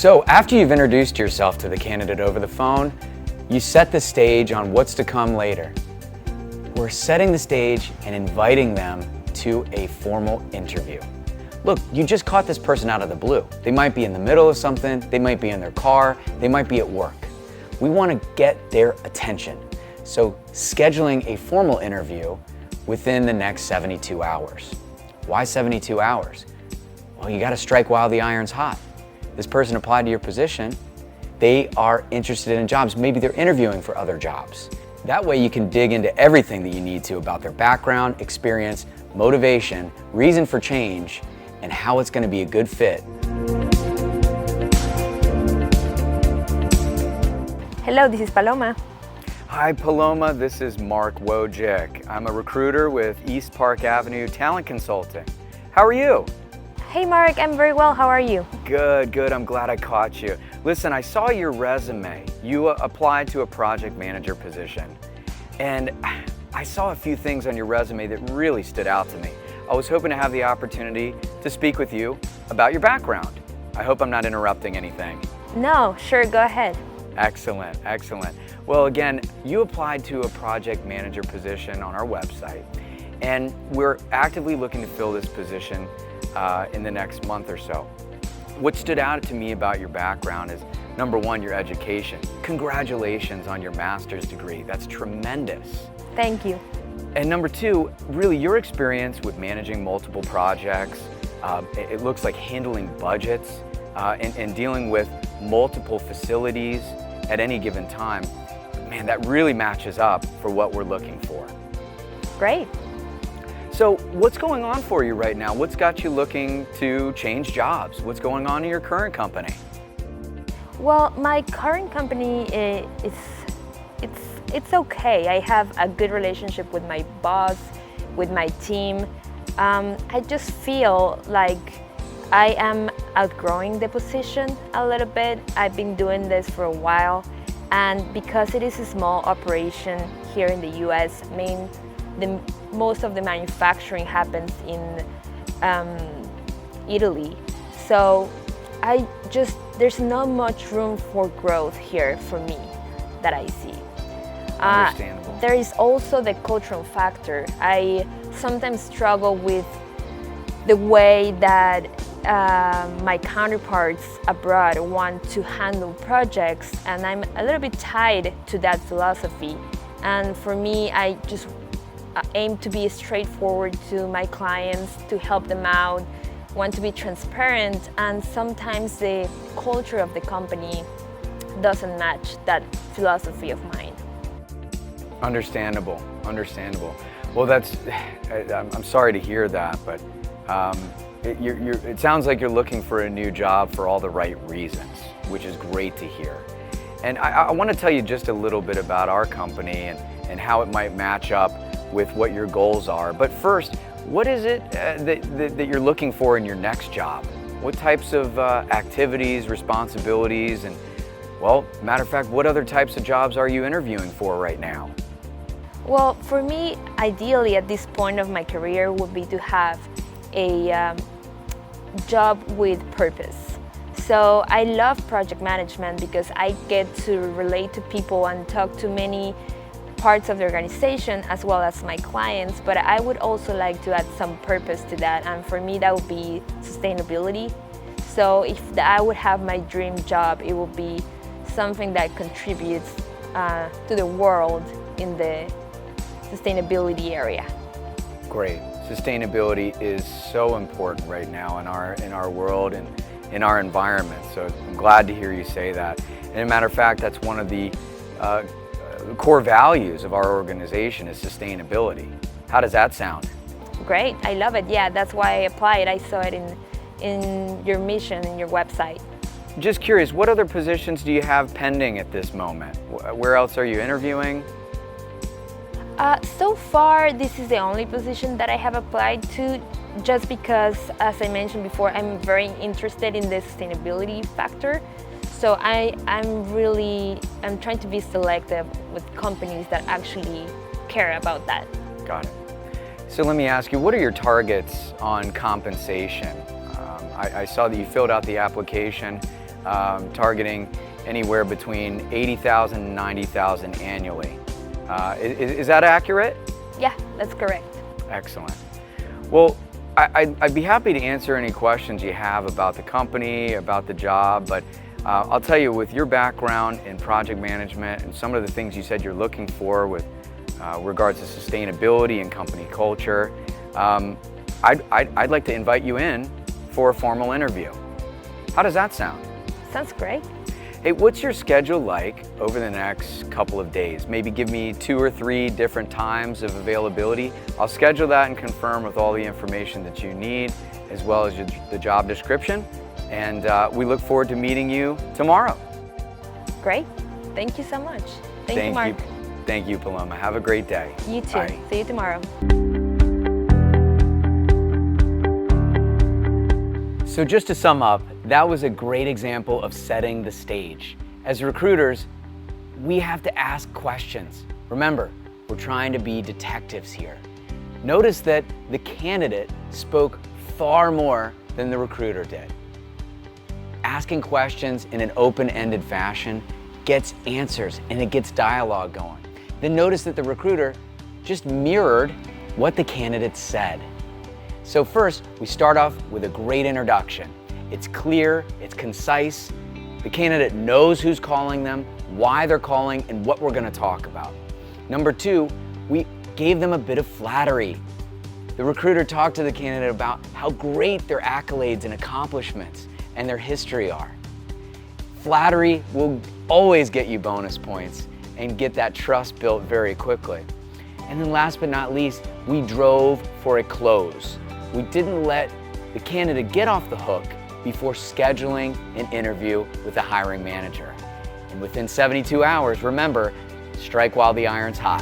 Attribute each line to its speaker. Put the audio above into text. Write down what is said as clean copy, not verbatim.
Speaker 1: So after you've introduced yourself to the candidate over the phone, you set the stage on what's to come later. We're setting the stage and inviting them to a formal interview. Look, you just caught this person out of the blue. They might be in the middle of something, they might be in their car, they might be at work. We want to get their attention. So scheduling a formal interview within the next 72 hours. Why 72 hours? Well, you got to strike while the iron's hot. This person applied to your position. They are interested in jobs. Maybe they're interviewing for other jobs. That way you can dig into everything that you need to about their background, experience, motivation, reason for change, and how it's going to be a good fit.
Speaker 2: Hello, this is Paloma.
Speaker 1: Hi Paloma, this is Mark Wojcik. I'm a recruiter with East Park Avenue Talent Consulting. How are you?
Speaker 2: Hey Mark, I'm very well. How are you?
Speaker 1: Good. I'm glad I caught you. Listen, I saw your resume. You applied to a project manager position. And I saw a few things on your resume that really stood out to me. I was hoping to have the opportunity to speak with you about your background. I hope I'm not interrupting anything.
Speaker 2: No, sure, go ahead.
Speaker 1: Excellent. Well, again, you applied to a project manager position on our website, and we're actively looking to fill this position in the next month or so. What stood out to me about your background is, number one, your education. Congratulations on your master's degree. That's tremendous.
Speaker 2: Thank you.
Speaker 1: And number two, really your experience with managing multiple projects. It looks like handling budgets and dealing with multiple facilities at any given time. Man, that really matches up for what we're looking for.
Speaker 2: Great.
Speaker 1: So what's going on for you right now? What's got you looking to change jobs? What's going on in your current company?
Speaker 2: Well, my current company it's okay. I have a good relationship with my boss, with my team. I just feel like I am outgrowing the position a little bit. I've been doing this for a while, and because it is a small operation here in the US, most of the manufacturing happens in Italy. So there's not much room for growth here for me that I see.
Speaker 1: Understandable.
Speaker 2: There is also the cultural factor. I sometimes struggle with the way that my counterparts abroad want to handle projects, and I'm a little bit tied to that philosophy. And for me, I just aim to be straightforward to my clients, to help them out, want to be transparent, and sometimes the culture of the company doesn't match that philosophy of mine.
Speaker 1: Understandable. Well, I'm sorry to hear that, but it sounds like you're looking for a new job for all the right reasons, which is great to hear. And I want to tell you just a little bit about our company and how it might match up with what your goals are. But first, what is it that you're looking for in your next job? What types of activities, responsibilities, and, well, matter of fact, what other types of jobs are you interviewing for right now?
Speaker 2: Well, for me, ideally at this point of my career would be to have a job with purpose. So I love project management because I get to relate to people and talk to many parts of the organization as well as my clients, but I would also like to add some purpose to that, and for me that would be sustainability. So if I would have my dream job, it would be something that contributes to the world in the sustainability area.
Speaker 1: Great. Sustainability is so important right now in our world and in our environment. So I'm glad to hear you say that. And as a matter of fact, that's one of the core values of our organization is sustainability. How does that sound?
Speaker 2: Great, I love it. Yeah, that's why I applied. I saw it in your mission, in your website.
Speaker 1: Just curious, what other positions do you have pending at this moment? Where else are you interviewing?
Speaker 2: So far, this is the only position that I have applied to, just because, as I mentioned before, I'm very interested in the sustainability factor. So I'm trying to be selective with companies that actually care about that.
Speaker 1: Got it. So let me ask you, what are your targets on compensation? I saw that you filled out the application. targeting anywhere between 80,000 and 90,000 annually. Is that accurate?
Speaker 2: Yeah, that's correct.
Speaker 1: Excellent. Well, I'd be happy to answer any questions you have about the company, about the job, but I'll tell you, with your background in project management and some of the things you said you're looking for with regards to sustainability and company culture, I'd like to invite you in for a formal interview. How does that sound?
Speaker 2: Sounds great.
Speaker 1: Hey, what's your schedule like over the next couple of days? Maybe give me 2 or 3 different times of availability. I'll schedule that and confirm with all the information that you need, as well as the job description. And we look forward to meeting you tomorrow.
Speaker 2: Great. Thank you so much. Thank you, Mark.
Speaker 1: Thank you, Paloma. Have a great day.
Speaker 2: You too.
Speaker 1: Bye.
Speaker 2: See you tomorrow.
Speaker 1: So just to sum up, that was a great example of setting the stage. As recruiters, we have to ask questions. Remember, we're trying to be detectives here. Notice that the candidate spoke far more than the recruiter did. Asking questions in an open-ended fashion gets answers and it gets dialogue going. Then notice that the recruiter just mirrored what the candidate said. So first, we start off with a great introduction. It's clear, it's concise, the candidate knows who's calling them, why they're calling, and what we're going to talk about. Number 2, we gave them a bit of flattery. The recruiter talked to the candidate about how great their accolades and accomplishments and their history are. Flattery will always get you bonus points and get that trust built very quickly. And then last but not least, we drove for a close. We didn't let the candidate get off the hook before scheduling an interview with the hiring manager. And within 72 hours, remember, strike while the iron's hot.